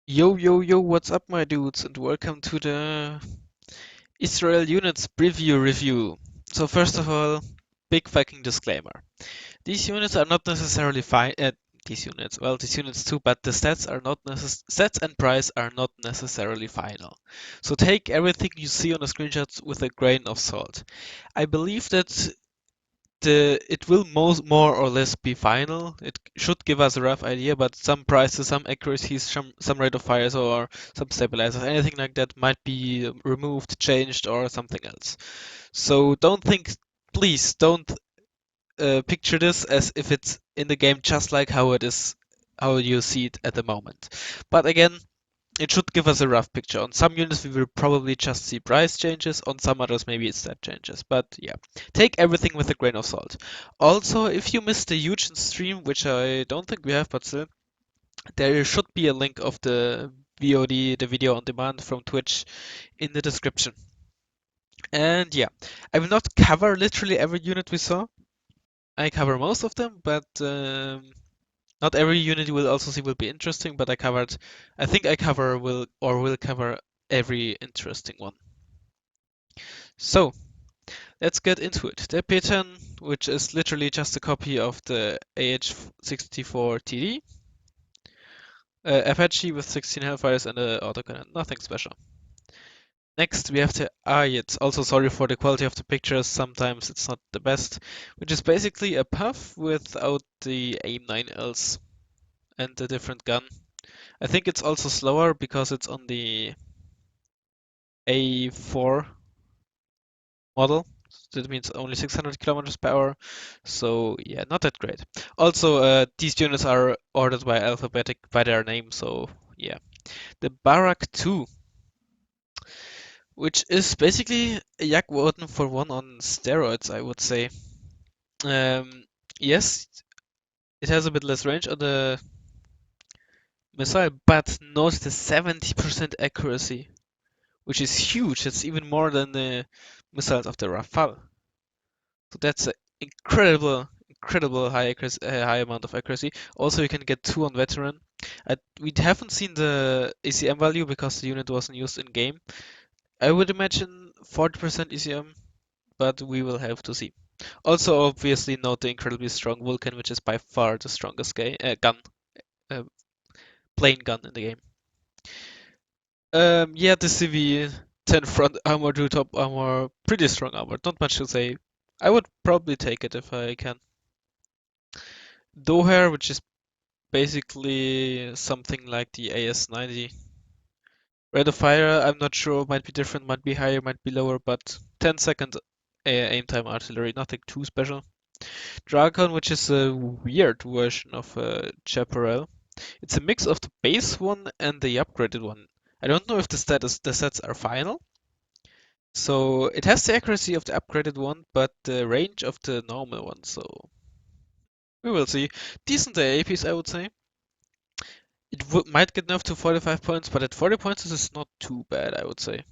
Yo, yo, yo, what's up, my dudes, and welcome to the Israel units preview review. So, first of all, big fucking disclaimer. These units are not necessarily fine. These units too, but the stats are not stats and price are not necessarily final. So take everything you see on the screenshots with a grain of salt. I believe that it will more or less be final. It should give us a rough idea, but some prices, some accuracies, some rate of fires, or some stabilizers, anything like that might be removed, changed, or something else. So please don't picture this as if it's in the game just like how it is, how you see it at the moment. But again, it should give us a rough picture. On some units, we will probably just see price changes. On some others, maybe it's stat changes. But yeah, take everything with a grain of salt. Also, if you missed the huge stream, which I don't think we have, but still, there should be a link of the VOD, the video on demand from Twitch, in the description. And yeah, I will not cover literally every unit we saw. I cover most of them, but not every unit you will also see will be interesting, but I think I cover will cover every interesting one. So let's get into it. The P10, which is literally just a copy of the AH-64 TD, Apache with 16 Hellfires and a autocannon, nothing special. Next we have the Ayat, also sorry for the quality of the pictures, sometimes it's not the best, which is basically a puff without the AIM-9Ls and a different gun. I think it's also slower because it's on the A4 model. That means only 600 kilometers per hour. So yeah, not that great. Also, these units are ordered by alphabetic by their name. So yeah, the Barak 2, which is basically a Yak Warden for one on steroids, I would say. Yes, it has a bit less range on the missile, but note the 70% accuracy, which is huge. It's even more than the missiles of the Rafale. So that's an incredible high amount of accuracy. Also, you can get 2 on veteran. We haven't seen the ACM value because the unit wasn't used in game. I would imagine 40% ECM, but we will have to see. Also, obviously, note the incredibly strong Vulcan, which is by far the strongest uh, plain gun in the game. Yeah, the CV 10 front armor to top armor, pretty strong armor. Not much to say. I would probably take it if I can. Doher, which is basically something like the AS90. Rate of fire, I'm not sure, might be different, might be higher, might be lower, but 10-second aim time artillery, nothing too special. Dragon, which is a weird version of Chaparral. It's a mix of the base one and the upgraded one. I don't know if the stats are final. So it has the accuracy of the upgraded one, but the range of the normal one, so we will see. Decent AAPs, I would say. Might get nerfed to 45 points, but at 40 points, this is not too bad, I would say.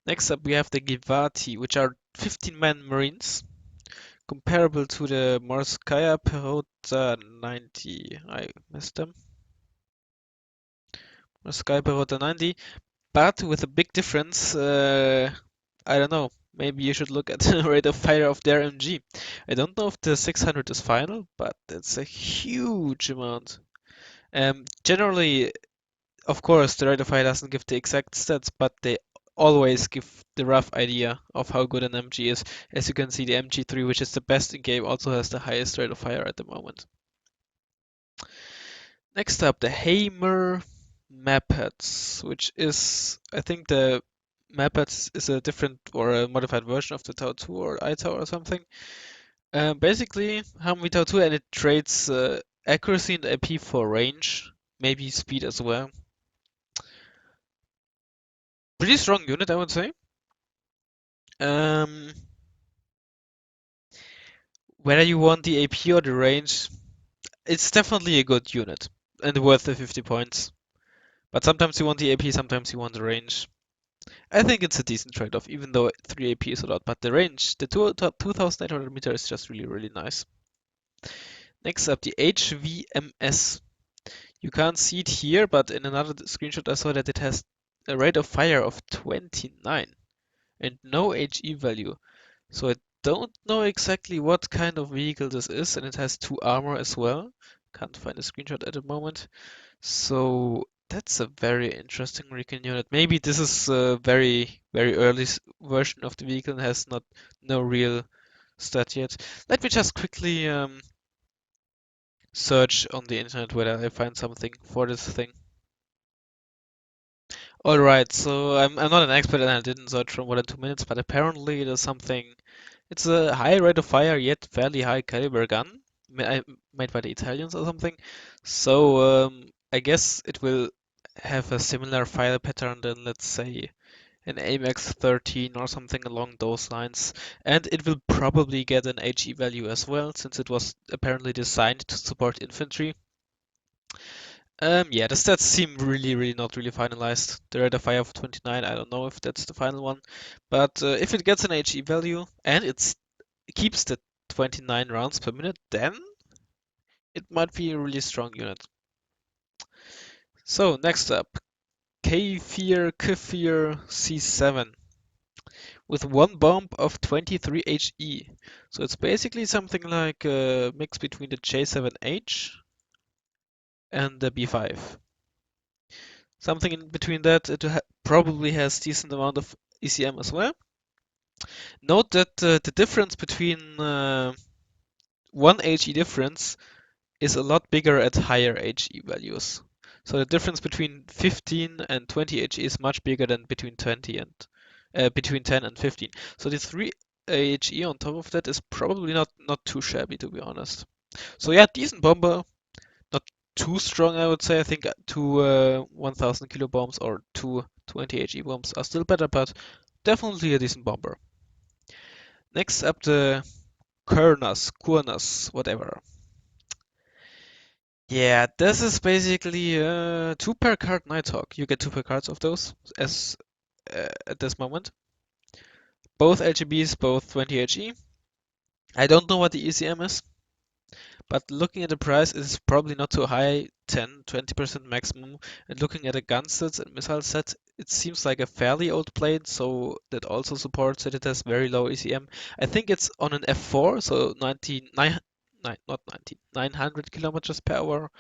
Next up, we have the Givati, which are 15-man Marines, comparable to the Morskaya Perota 90. I missed them. Morskaya Perota 90, but with a big difference. I don't know. Maybe you should look at the rate of fire of their MG. I don't know if the 600 is final, but it's a huge amount. Generally, of course, the rate of fire doesn't give the exact stats, but they always give the rough idea of how good an MG is. As you can see, the MG3, which is the best in game, also has the highest rate of fire at the moment. Next up, the Hamer Mapets, which is, I think the Mapets is a different or a modified version of the Tau 2 or iTau or something. Basically, Humvee Tau 2, and it trades accuracy and AP for range, maybe speed as well. Pretty strong unit, I would say. Um, Whether you want the AP or the range, it's definitely a good unit and worth the 50 points. But sometimes you want the AP, sometimes you want the range. I think it's a decent trade-off, even though 3 AP is a lot. But the range, the 2,800 meter is just really nice. Next up, the HVMS. You can't see it here, but in another screenshot I saw that it has a rate of fire of 29 and no HE value. So I don't know exactly what kind of vehicle this is, and it has 2 armor as well. Can't find a screenshot at the moment. So that's a very interesting Recon unit. Maybe this is a very early version of the vehicle and has no real stat yet. Let me just quickly search on the internet whether I find something for this thing. Alright, so I'm not an expert and I didn't search for more than 2 minutes, but apparently it is something. It's a high rate of fire yet fairly high caliber gun, made by the Italians or something. So I guess it will have a similar fire pattern than, let's say, an AMX 13 or something along those lines. And it will probably get an HE value as well, since it was apparently designed to support infantry. Yeah, the stats seem really not really finalized. The rate of fire of 29, I don't know if that's the final one. But if it gets an HE value and it keeps the 29 rounds per minute, then it might be a really strong unit. So next up, Kfir C7 with one bomb of 23 HE. So it's basically something like a mix between the J7H and the B5. Something in between that. It probably has decent amount of ECM as well. Note that the difference between 1 HE difference is a lot bigger at higher HE values. So the difference between 15 and 20 HE is much bigger than between 20 and between 10 and 15. So the 3 HE on top of that is probably not too shabby, to be honest. So yeah, decent bomber, not too strong, I would say. I think 2 1000 kilo bombs or 220 HE bombs are still better, but definitely a decent bomber. Next up, the Kurnas, whatever. Yeah, this is basically a 2 per card Nighthawk. You get 2 per cards of those as at this moment. Both LGBs, both 20 HE. I don't know what the ECM is, but looking at the price, it's probably not too high, 10-20% maximum. And looking at the gun sets and missile sets, it seems like a fairly old plane, so that also supports that it has very low ECM. I think it's on an F4, so 900 kilometers per hour.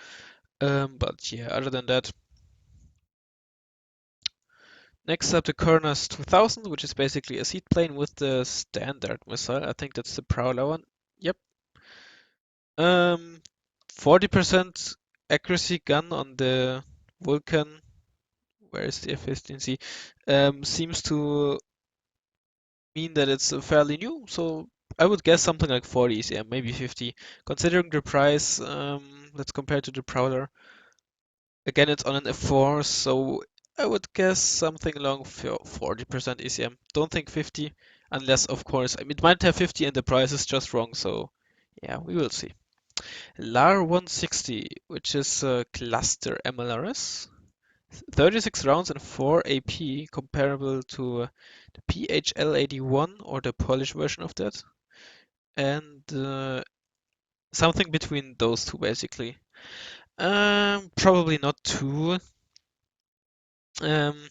But yeah, other than that. Next up, the Kurnas 2000, which is basically a seaplane with the standard missile. I think that's the Prowler one. Yep. Um, 40% accuracy gun on the Vulcan. Where is the efficiency? Seems to mean that it's fairly new. So I would guess something like 40 ECM, maybe 50. Considering the price, let's compare to the Prowler. Again, it's on an F4, so I would guess something along 40% ECM. Don't think 50, unless, of course, I mean, it might have 50 and the price is just wrong, so yeah, we will see. LAR 160, which is a cluster MLRS. 36 rounds and 4 AP, comparable to the PHL 81 or the Polish version of that. And something between those two, basically. Probably not um,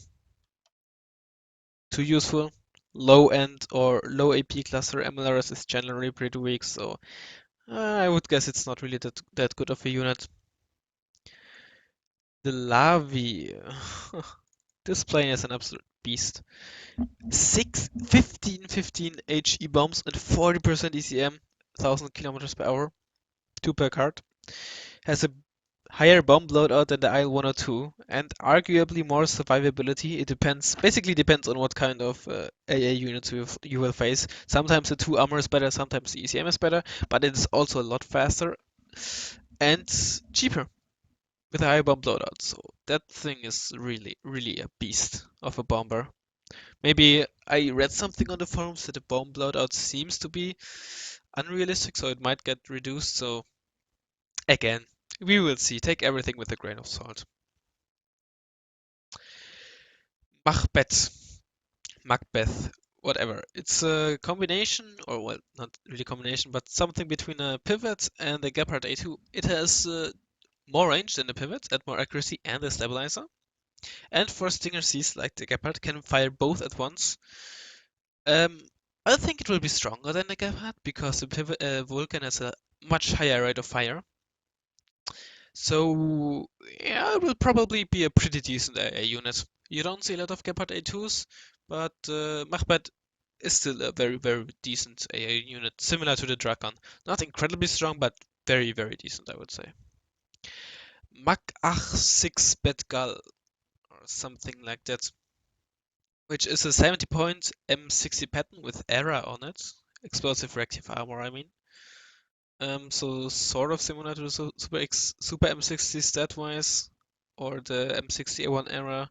too useful. Low end or low AP cluster MLRS is generally pretty weak, so I would guess it's not really that good of a unit. The Lavi. This plane is an absolute beast. 15 HE bombs and 40% ECM, 1000 kilometers per hour, 2 per card. Has a higher bomb loadout than the IL-102 and arguably more survivability. It basically depends on what kind of AA units you will face. Sometimes the 2 armor is better, sometimes the ECM is better, but it is also a lot faster and cheaper with a higher bomb loadout. So that thing is really a beast of a bomber. Maybe I read something on the forums that the bomb loadout seems to be unrealistic, so it might get reduced. So again, we will see. Take everything with a grain of salt. Macbeth, Macbeth, whatever. It's a combination, or well, not really combination, but something between a pivot and a Gepard A2. It has more range than the pivot, and more accuracy and a stabilizer. And for Stinger Cs like the Gepard can fire both at once. Um, I think it will be stronger than the Gepard because the pivot Vulcan has a much higher rate of fire. So yeah, it will probably be a pretty decent AA unit. You don't see a lot of Gepard A2s, but Machbad is still a very, very decent AA unit, similar to the Drakon. Not incredibly strong, but very, very decent, I would say. Mach 6 Betgal, or something like that, which is a 70 point M60 pattern with ERA on it. Explosive reactive armor, I mean. So sort of similar to the Super M60 stat-wise, or the M60A1 era.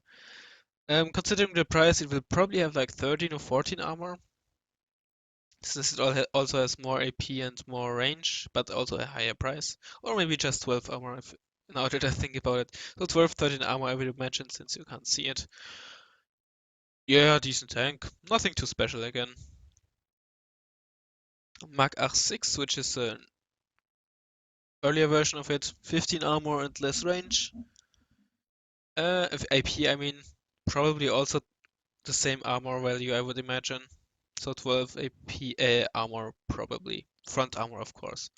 Considering the price, it will probably have like 13 or 14 armor, since it also has more AP and more range, but also a higher price. Or maybe just 12 armor, if, now that I think about it. So 12, 13 armor, I would imagine, since you can't see it. Yeah, decent tank. Nothing too special again. Mach 6, which is an earlier version of it. 15 armor and less range. If AP, I mean, probably also the same armor value, I would imagine. So 12 AP armor, probably. Front armor, of course.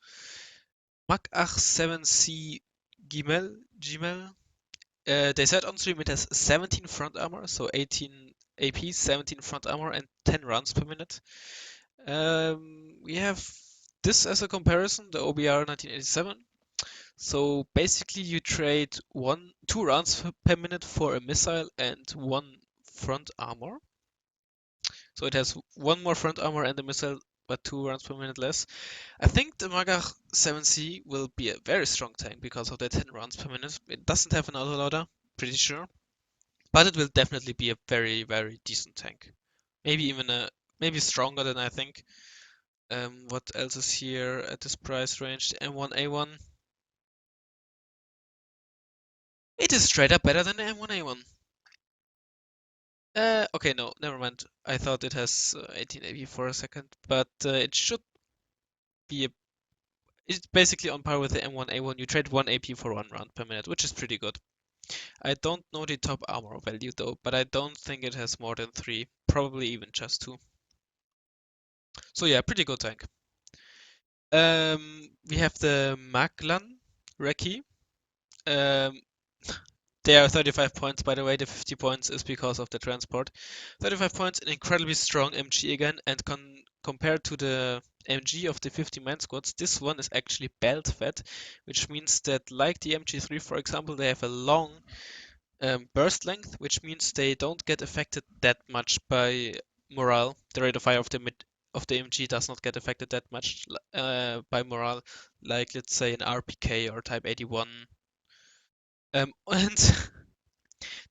Mach 7C Gimel. They said on stream it has 17 front armor, so 18 AP, 17 front armor, and 10 rounds per minute. We have this as a comparison, the OBR 1987. So basically, you trade 2 rounds per minute for a missile and 1 front armor. So it has 1 more front armor and a missile, but 2 rounds per minute less. I think the Magach 7C will be a very strong tank because of the 10 rounds per minute. It doesn't have an autoloader, pretty sure, but it will definitely be a very, very decent tank. Maybe even maybe stronger than I think. What else is here at this price range? The M1A1. It is straight up better than the M1A1. Okay, no, never mind. I thought it has 18 AP for a second, but it should be it's basically on par with the M1A1. You trade 1 AP for 1 round per minute, which is pretty good. I don't know the top armor value though, but I don't think it has more than 3, probably even just 2. So yeah, pretty good tank. We have the Maglan Recce. Um, They are 35 points, by the way. The 50 points is because of the transport. 35 points, an incredibly strong MG again, and compared to the MG of the 50-man squads, this one is actually belt fed, which means that, like the MG3, for example, they have a long burst length, which means they don't get affected that much by morale. The rate of fire of the MG does not get affected that much by morale, like let's say an RPK or Type 81. And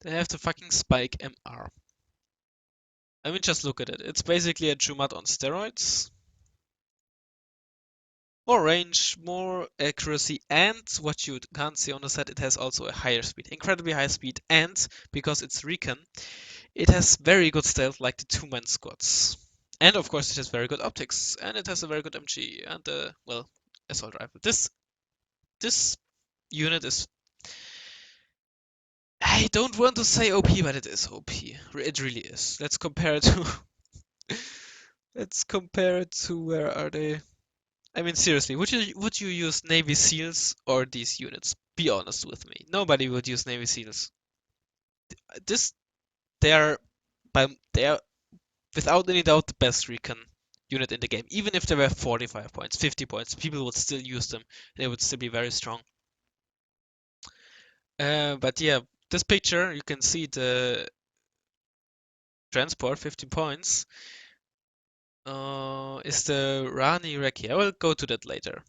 they have the fucking Spike MR. I mean, just look at it. It's basically a Jumat on steroids. More range, more accuracy, and what you can't see on the set, it has also a higher speed. Incredibly high speed, and because it's Recon, it has very good stealth like the 2-man squads. And of course, it has very good optics, and it has a very good MG, and well, assault rifle. This unit is, I don't want to say OP, but it is OP. It really is. Let's compare it to let's compare it to, where are they? I mean, seriously, would you use Navy SEALs or these units? Be honest with me. Nobody would use Navy SEALs. This they are without any doubt the best recon unit in the game. Even if they were 45 points, 50 points, people would still use them. They would still be very strong. But yeah, this picture you can see the transport 50 points. Is the Rani Recce. I will go to that later.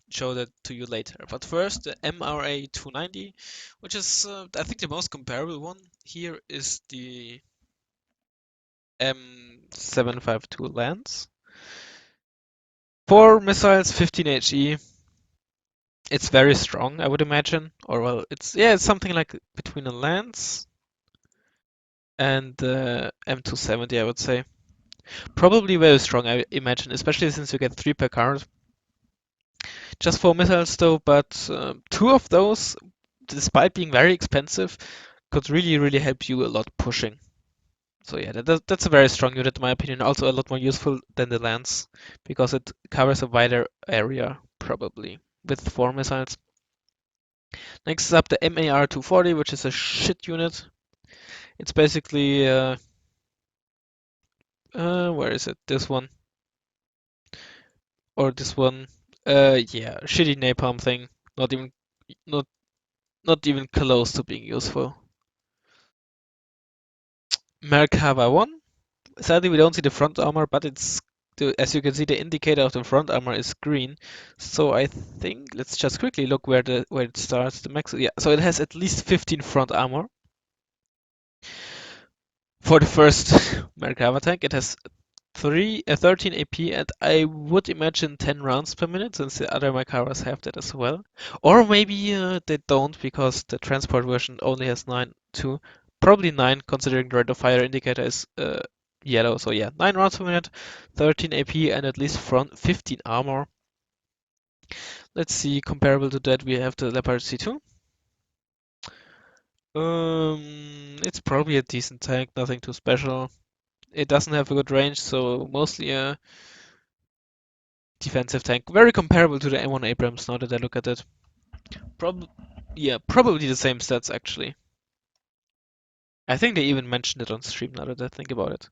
Show that to you later. But first, the MRA 290, which is, I think, the most comparable one here is the M752 Lance. 4 missiles, 15 HE. It's very strong, I would imagine. Or, well, it's something like between a Lance and the M270, I would say. Probably very strong, I imagine, especially since you get 3 per card. just 4 missiles though, but two of those, despite being very expensive, could really help you a lot pushing. So yeah, that's a very strong unit in my opinion. Also a lot more useful than the lance because it covers a wider area probably with 4 missiles. Next is up the MAR 240, which is a shit unit. It's basically where is it? This one or this one? Yeah, shitty napalm thing. Not even not not even close to being useful. Merkava 1. Sadly, we don't see the front armor, but as you can see, the indicator of the front armor is green. So I think let's just quickly look where it starts. The max, yeah. So it has at least 15 front armor for the first Merkava tank. It has 13 AP, and I would imagine 10 rounds per minute, since the other Merkavas have that as well. Or maybe they don't, because the transport version only has 9 too. Probably 9, considering the rate of fire indicator is yellow. So yeah, 9 rounds per minute, 13 AP, and at least front 15 armor. Let's see, comparable to that, we have the Leopard C2. It's probably a decent tank, nothing too special. It doesn't have a good range, so mostly a defensive tank. Very comparable to the M1 Abrams now that I look at it. Prob yeah, probably the same stats actually. I think they even mentioned it on stream now that I think about it.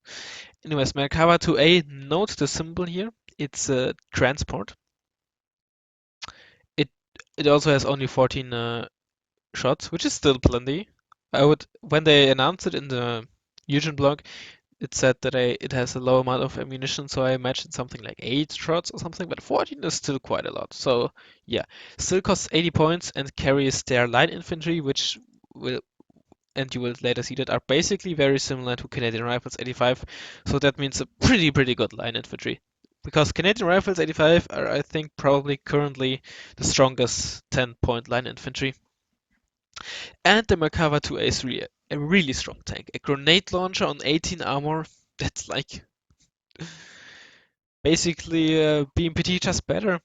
Anyways, Merkava 2A, note the symbol here. It's a transport. It it also has only 14 shots, which is still plenty. When they announced it in the Eugen blog, it said that it has a low amount of ammunition, so I imagined something like 8 shots or something, but 14 is still quite a lot. So yeah, still costs 80 points and carries their line infantry, which will, and you will later see that, are basically very similar to Canadian Rifles 85. So that means a pretty good line infantry. Because Canadian Rifles 85 are, I think, probably currently the strongest 10-point line infantry. And the Merkava 2A is really a really strong tank. A grenade launcher on 18 armor, that's like basically BMPT just better.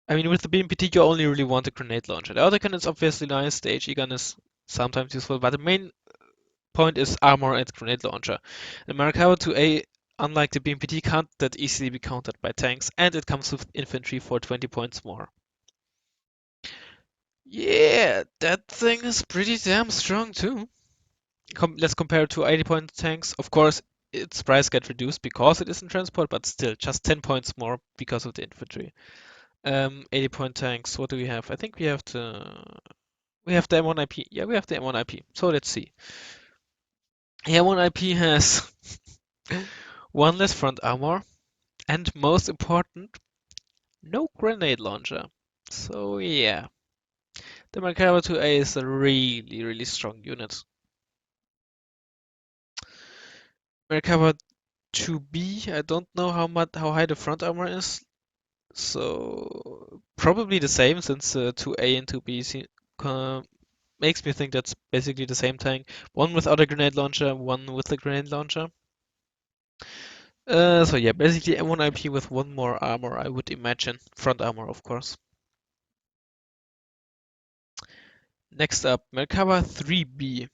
I mean, with the BMPT, you only really want a grenade launcher. The autocannon is obviously nice, the HE gun is sometimes useful, but the main point is armor and grenade launcher. The Marakawa 2A, unlike the BMPT, can't that easily be countered by tanks, and it comes with infantry for 20 points more. Yeah, that thing is pretty damn strong too. Let's compare it to 80-point tanks. Of course, its price gets reduced because it is in transport, but still, just 10 points more because of the infantry. 80-point tanks, what do we have? I think we have the M1 IP. Yeah, we have the M1 IP. So let's see. The M1 IP has one less front armor, and most important, no grenade launcher. So yeah, the Merkava 2A is a really strong unit. Merkava 2B, I don't know how high the front armor is, so probably the same, since 2A and 2B makes me think that's basically the same tank. One without a grenade launcher, one with a grenade launcher. So yeah, basically M1 IP with one more armor, I would imagine. Front armor, of course. Next up, Merkava 3B.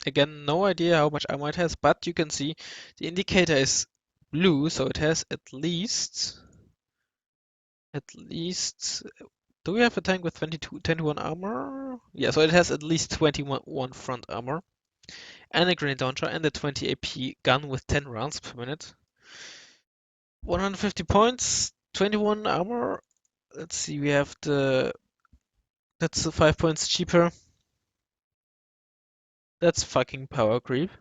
Again, no idea how much armor it has, but you can see the indicator is blue, so it has at least. Do we have a tank with 21 armor? Yeah, so it has at least 21 front armor, and a grenade launcher, and a 20 AP gun with 10 rounds per minute. 150 points, 21 armor. Let's see, we have that's 5 points cheaper. That's fucking power creep.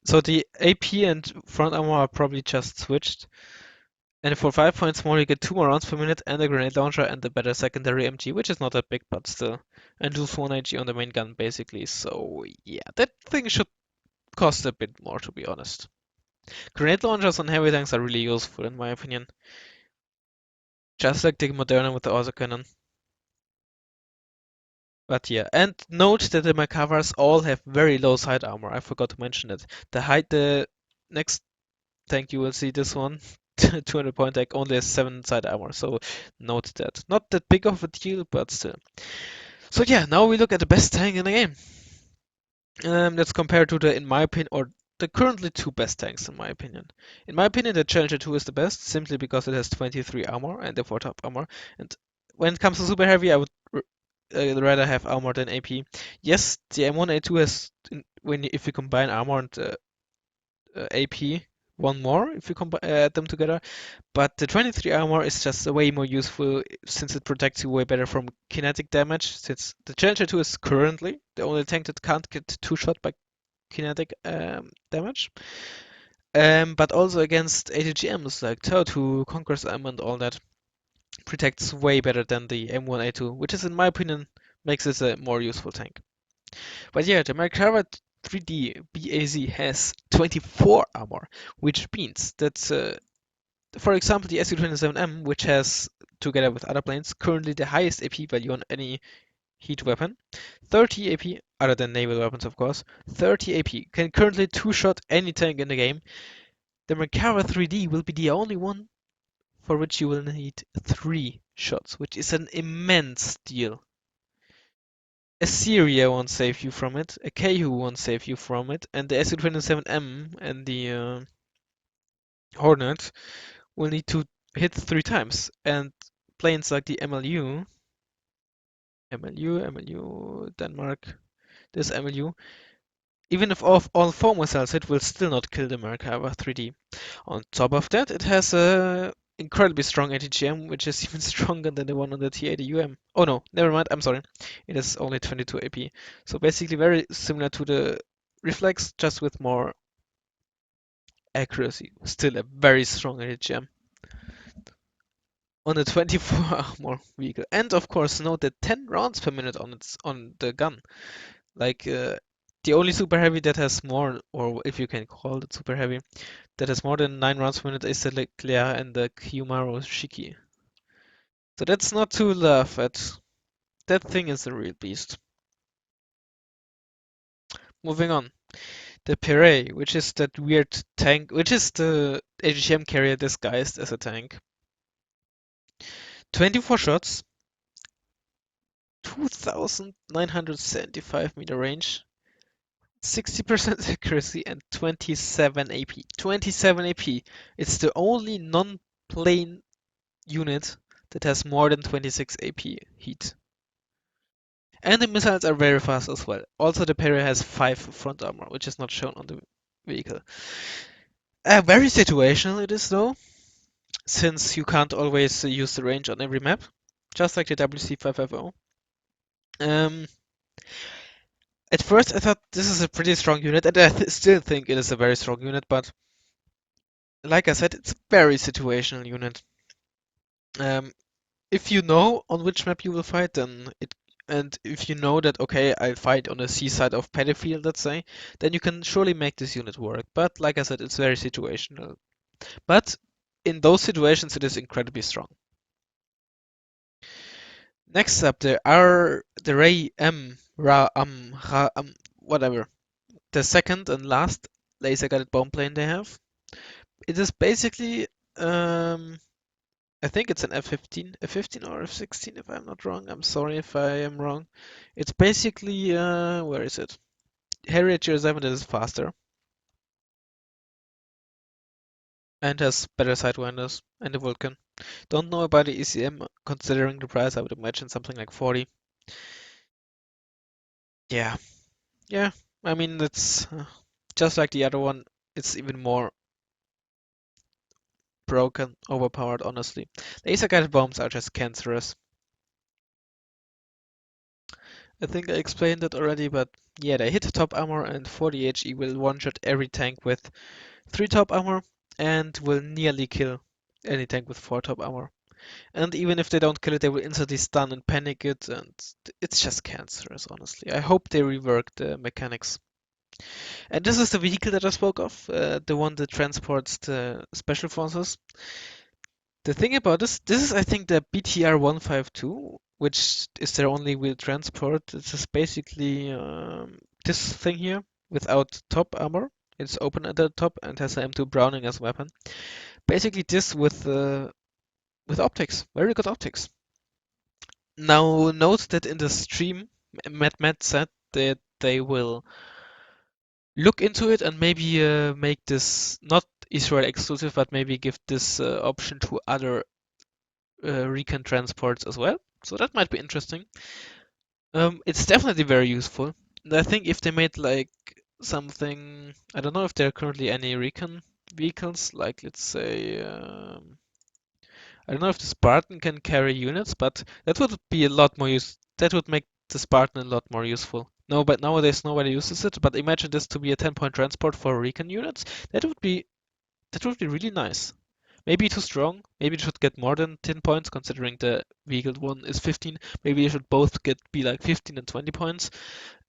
So the AP and front armor are probably just switched. And for 5 points more, you get 2 more rounds per minute and a grenade launcher and a better secondary MG, which is not that big, but still. And lose 1 AG on the main gun, basically. So yeah, that thing should cost a bit more, to be honest. Grenade launchers on heavy tanks are really useful, in my opinion. Just like the Moderna with the autocannon. But yeah, and note that the Macavers all have very low side armor. I forgot to mention it. The next tank you will see this one. 200 point tank only has 7 side armor, so note that. Not that big of a deal, but still. So yeah, now we look at the best tank in the game. Let's compare to the, in my opinion, or the currently two best tanks in my opinion. In my opinion, the Challenger 2 is the best, simply because it has 23 armor and therefore top armor. And when it comes to super heavy, I would rather have armor than AP. Yes, the M1A2 has, if you combine armor and AP, one more if you add them together. But the 23 armor is just way more useful since it protects you way better from kinetic damage. Since the Challenger 2 is currently the only tank that can't get two-shot by kinetic damage. But also against ATGMs like Tau2, Conqueror's M, and all that protects way better than the M1A2, which is, in my opinion, makes it a more useful tank. But yeah, the Merkava 3D BAZ has 24 armor, which means that, for example, the SU-27M, which has, together with other planes, currently the highest AP value on any heat weapon, 30 AP, other than naval weapons, of course, 30 AP, can currently two-shot any tank in the game. The Merkava 3D will be the only one for which you will need 3 shots, which is an immense deal. Assyria won't save you from it, a Kahu won't save you from it, and the Su-27M and the Hornet will need to hit 3 times. And planes like the MLU, Denmark, this MLU, even if all 4 missiles hit, will still not kill the Merkava 3D. On top of that, it has a incredibly strong ATGM, which is even stronger than the one on the T80UM. Oh no, never mind, I'm sorry. It is only 22 AP. So basically very similar to the Reflex, just with more accuracy. Still a very strong ATGM. On the 24 armor vehicle. And of course note that 10 rounds per minute on the gun. Like the only super heavy that has more, or if you can call it super heavy, that has more than 9 rounds per minute is the Leclerc and the Kyumaru Shiki. So that's not to laugh at. That thing is a real beast. Moving on. The Pere, which is that weird tank, which is the AGM carrier disguised as a tank. 24 shots, 2,975 meter range, 60% accuracy, and 27 AP. 27 AP. It's the only non-plane unit that has more than 26 AP heat. And the missiles are very fast as well. Also, the Pere has 5 front armor, which is not shown on the vehicle. Very situational it is though, since you can't always use the range on every map, just like the WC550. Um, at first I thought this is a pretty strong unit, and I still think it is a very strong unit, but like I said, it's a very situational unit. Um, if you know on which map you will fight, and if you know that, okay, I'll fight on the seaside of Pettifield, let's say, then you can surely make this unit work. But like I said, it's very situational. But in those situations, it is incredibly strong. Next up, there are the Ray M, whatever. The second and last laser-guided bomb plane they have. It is basically, I think it's an F-15, F-15 or F-16 if I'm not wrong. I'm sorry if I am wrong. It's basically, where is it? Harrier GR7 that is faster and has better sidewinders and the Vulcan. Don't know about the ECM, considering the price, I would imagine something like 40. Yeah, yeah. I mean, it's just like the other one. It's even more broken, overpowered, honestly. Laser-guided bombs are just cancerous. I think I explained it already, but yeah, they hit top armor and 40 HE will one-shot every tank with 3 top armor and will nearly kill any tank with 4 top armor. And even if they don't kill it, they will instantly stun and panic it, and it's just cancerous, honestly. I hope they rework the mechanics. And this is the vehicle that I spoke of, the one that transports the special forces. The thing about this is I think the BTR 152, which is their only wheel transport. It's just basically this thing here without top armor. It's open at the top and has an M2 Browning as a weapon. Basically, this with optics, very good optics. Now, note that in the stream, Matt said that they will look into it and maybe make this not Israel exclusive, but maybe give this option to other Recon transports as well. So that might be interesting. It's definitely very useful. And I think if they made like something, I don't know if there are currently any Recon vehicles, like let's say, I don't know if the Spartan can carry units, but that would be a lot more use. That would make the Spartan a lot more useful. No, but nowadays nobody uses it. But imagine this to be a 10-point transport for Recon units. That would be really nice. Maybe too strong. Maybe it should get more than 10 points, considering the vehicle one is 15. Maybe they should both be like 15 and 20 points.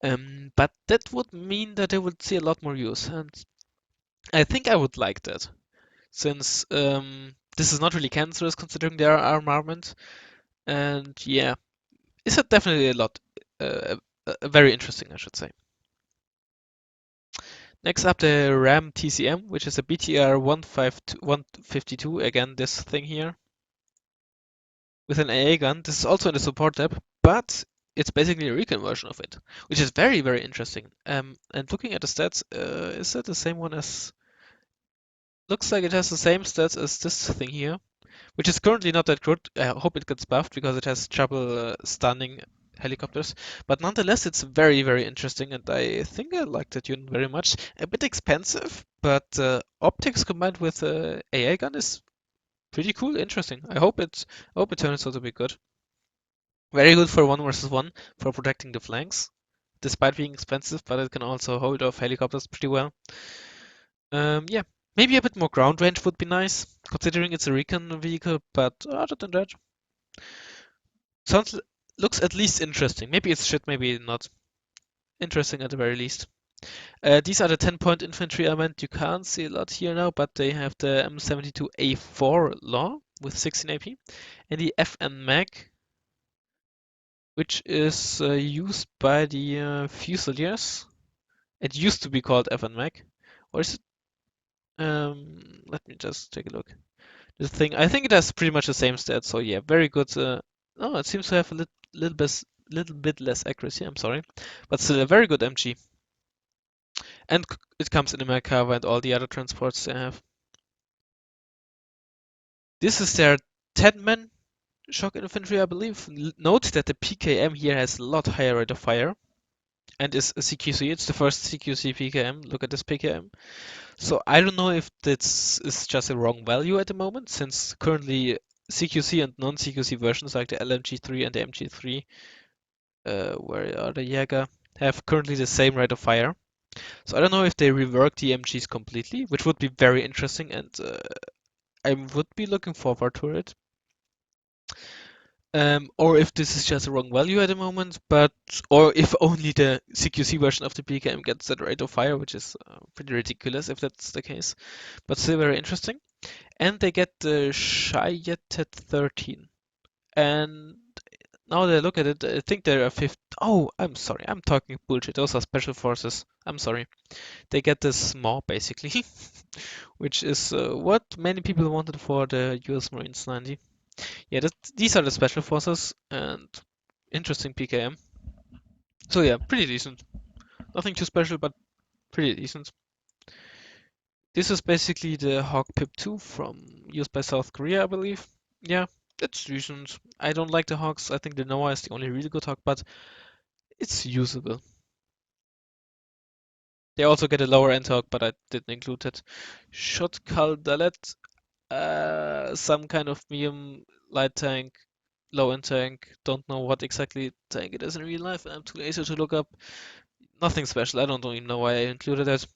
But that would mean that they would see a lot more use, and I think I would like that, since this is not really cancerous considering their armament. And yeah, it's definitely a lot, uh, very interesting, I should say. Next up, the RAM TCM, which is a BTR 152. Again, this thing here with an AA gun. This is also in the support tab, but it's basically a recon version of it, which is very, very interesting. And looking at the stats, is that the same one as? Looks like it has the same stats as this thing here, which is currently not that good. I hope it gets buffed because it has trouble stunning helicopters. But nonetheless, it's very, very interesting, and I think I like that unit very much. A bit expensive, but optics combined with AA gun is pretty cool, interesting. I hope it turns out to be good. Very good for 1 versus 1 for protecting the flanks, despite being expensive, but it can also hold off helicopters pretty well. Yeah, maybe a bit more ground range would be nice, considering it's a recon vehicle, but other than that, sounds looks at least interesting. Maybe it's shit, maybe not. Interesting at the very least. These are the 10-point infantry element. You can't see a lot here now, but they have the M72A4 law with 16 AP, and the FN Mag, which is used by the Fusiliers. It used to be called FN Mag, or is it? Let me just take a look. The thing, I think it has pretty much the same stats. So yeah, very good. Oh, it seems to have a little bit less accuracy. I'm sorry, but still a very good MG. And it comes in the Merkava and all the other transports they have. This is their 10-man shock infantry, I believe. Note that the PKM here has a lot higher rate of fire and is a CQC. It's the first CQC PKM. Look at this PKM. So I don't know if this is just a wrong value at the moment, since currently CQC and non-CQC versions like the LMG3 and the MG3, where are the Jäger, have currently the same rate of fire. So I don't know if they rework the MGs completely, which would be very interesting, and I would be looking forward to it. Or if this is just a wrong value at the moment, or if only the CQC version of the PKM gets that rate of fire, which is pretty ridiculous if that's the case, but still very interesting. And they get the Shayetet 13. And now that I look at it, I think there are 50. Oh, I'm sorry, I'm talking bullshit. Those are special forces. I'm sorry. They get this small, basically, which is what many people wanted for the US Marines 90. Yeah, these are the special forces and interesting PKM. So yeah, pretty decent. Nothing too special, but pretty decent. This is basically the Hawk Pip 2 from used by South Korea, I believe. Yeah, it's decent. I don't like the Hawks. I think the Noah is the only really good Hawk, but it's usable. They also get a lower end Hawk, but I didn't include it. Shot Dalet, some kind of medium light tank, low end tank. Don't know what exactly tank it is in real life. I'm too lazy to look up. Nothing special. I don't even know why I included it.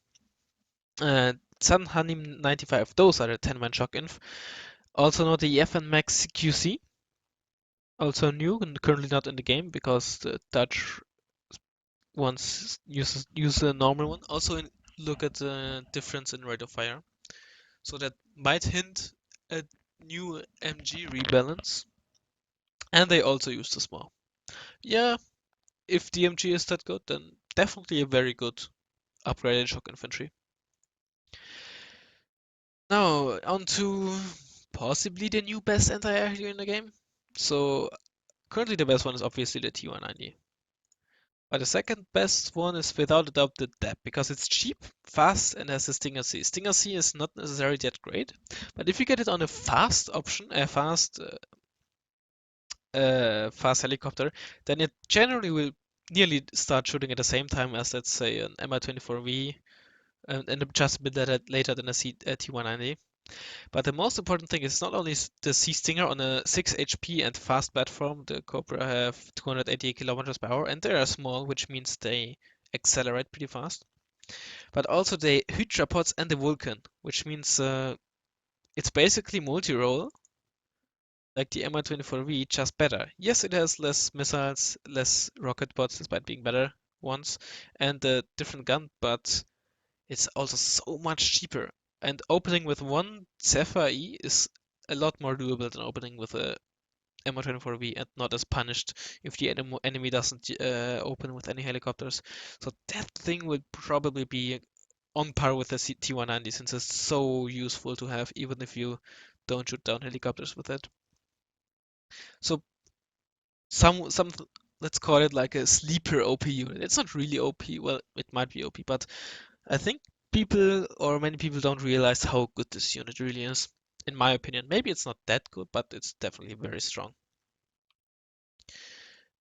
Sun Hanim 95. Those are the 10-man shock inf. Also not the FN Max QC. Also new and currently not in the game because the Dutch ones use a normal one. Also look at the difference in rate of fire. So that might hint at new MG rebalance. And they also use the small. Yeah, if the MG is that good, then definitely a very good upgraded shock infantry. Now, on to possibly the new best anti-air hero in the game. So, currently the best one is obviously the T190. But the second best one is without a doubt the DEP, because it's cheap, fast, and has the Stinger C. Stinger C is not necessarily that great, but if you get it on a fast option, a fast helicopter, then it generally will nearly start shooting at the same time as, let's say, an Mi-24V, and just a bit later than a T190. But the most important thing is not only the Sea Stinger on a 6 HP and fast platform, the Cobra have 280 kilometers per hour, and they are small, which means they accelerate pretty fast. But also the Hydra pods and the Vulcan, which means it's basically multi-role, like the Mi-24V, just better. Yes, it has less missiles, less rocket pods, despite being better ones, and a different gun, but it's also so much cheaper. And opening with one Zephyr E is a lot more doable than opening with a Mi-24V, and not as punished if the enemy doesn't open with any helicopters. So that thing would probably be on par with the T190, since it's so useful to have, even if you don't shoot down helicopters with it. So some let's call it like a sleeper OP unit. It's not really OP. Well, it might be OP, but I think people or many people don't realize how good this unit really is. In my opinion, maybe it's not that good, but it's definitely very strong.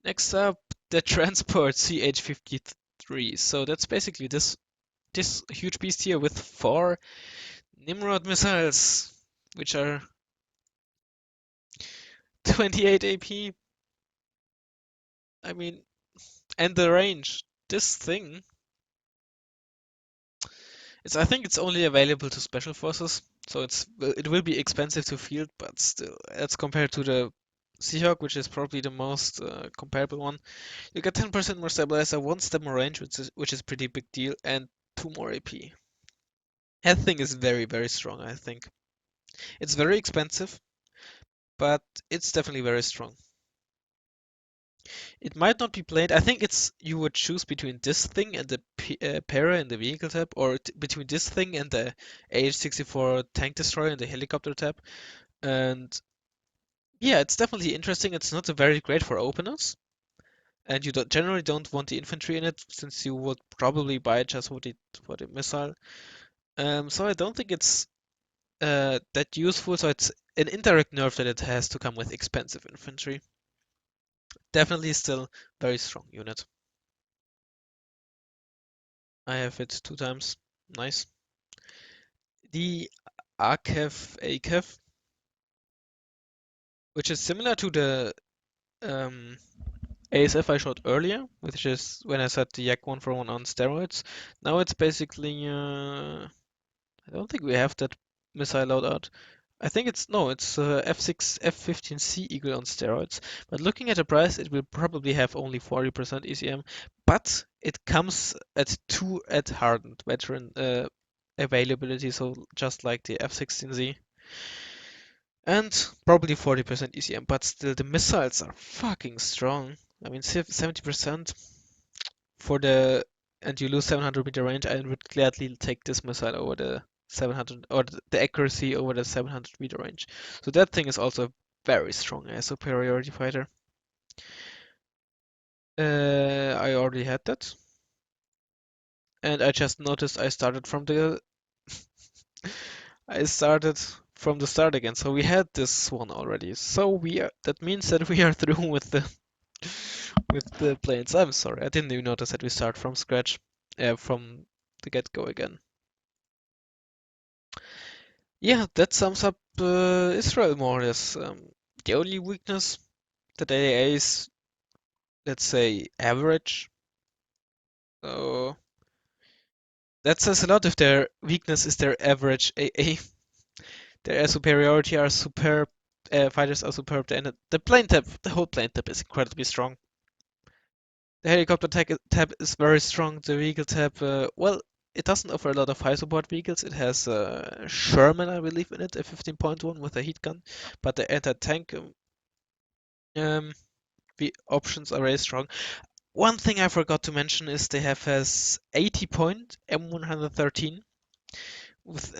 Next up, the transport CH-53. So that's basically this huge beast here with 4 Nimrod missiles, which are 28 AP. I mean, and the range. This thing, I think it's only available to special forces, so it will be expensive to field, but still, as compared to the Seahawk, which is probably the most comparable one, you get 10% more stabilizer, 1 step more range, which is pretty big deal, and 2 more AP. That thing is very, very strong, I think. It's very expensive, but it's definitely very strong. It might not be played. I think it's you would choose between this thing and the Para in the vehicle tab, or between this thing and the AH-64 tank destroyer in the helicopter tab. And yeah, it's definitely interesting. It's not very great for openers, and you generally don't want the infantry in it, since you would probably buy it just for the missile. So I don't think it's that useful. So it's an indirect nerf that it has to come with expensive infantry. Definitely still very strong unit. I have it 2 times. Nice. The AKEV, which is similar to the ASF I showed earlier, which is when I said the Yak 1 for 1 on steroids. Now it's basically, I don't think we have that missile loadout. I think it's F6, F-15C Eagle on steroids. But looking at the price, it will probably have only 40% ECM, but it comes at 2 at hardened veteran availability, so just like the F-16Z. And probably 40% ECM, but still the missiles are fucking strong. I mean, 70% for the, and you lose 700-meter range, I would gladly take this missile over the 700, or the accuracy over the 700-meter range. So that thing is also very strong as superiority fighter. I already had that, and I just noticed I started from the start again. So we had this one already. So that means that we are through with the planes. I'm sorry, I didn't even notice that we start from scratch, from the get-go again. Yeah, that sums up Israel more or less. The only weakness that AA is, let's say, average. So that says a lot if their weakness is their average AA. Their air superiority are superb, fighters are superb, and the whole plane tab is incredibly strong. The helicopter tab is very strong. The vehicle tab, well, it doesn't offer a lot of high support vehicles. It has Sherman, I believe, in it, a 15.1 with a heat gun, but the anti-tank um, the options are very strong. One thing I forgot to mention is they have has 80 point M113 with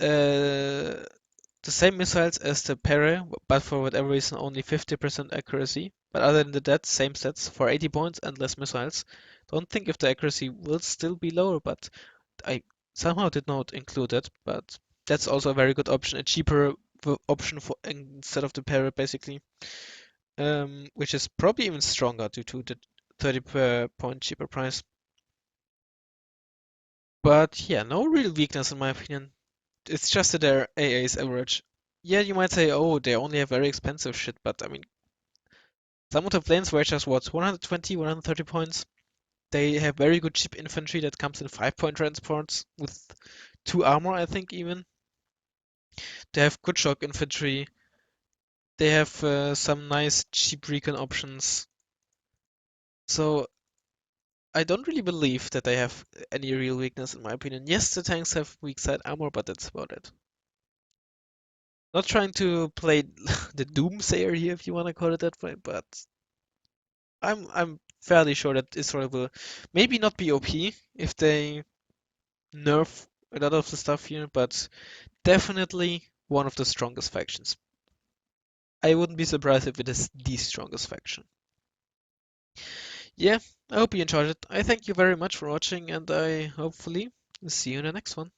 the same missiles as the Pere, but for whatever reason only 50% accuracy. But other than that, same stats for 80 points and less missiles. Don't think if the accuracy will still be lower, but I somehow did not include it. But that's also a very good option, a cheaper option for instead of the Pere basically, which is probably even stronger due to the 30 per point cheaper price. But yeah, no real weakness in my opinion. It's just that their AA is average. Yeah, you might say, oh, they only have very expensive shit, but I mean, some of the planes were just what, 120, 130 points. They have very good cheap infantry that comes in 5-point transports with 2 armor, I think even. They have good shock infantry. They have some nice cheap recon options. So I don't really believe that they have any real weakness in my opinion. Yes, the tanks have weak side armor, but that's about it. Not trying to play the doomsayer here, if you want to call it that way, but I'm fairly sure that Israel will maybe not be OP if they nerf a lot of the stuff here, but definitely one of the strongest factions. I wouldn't be surprised if it is the strongest faction. Yeah, I hope you enjoyed it. I thank you very much for watching, and I hopefully see you in the next one.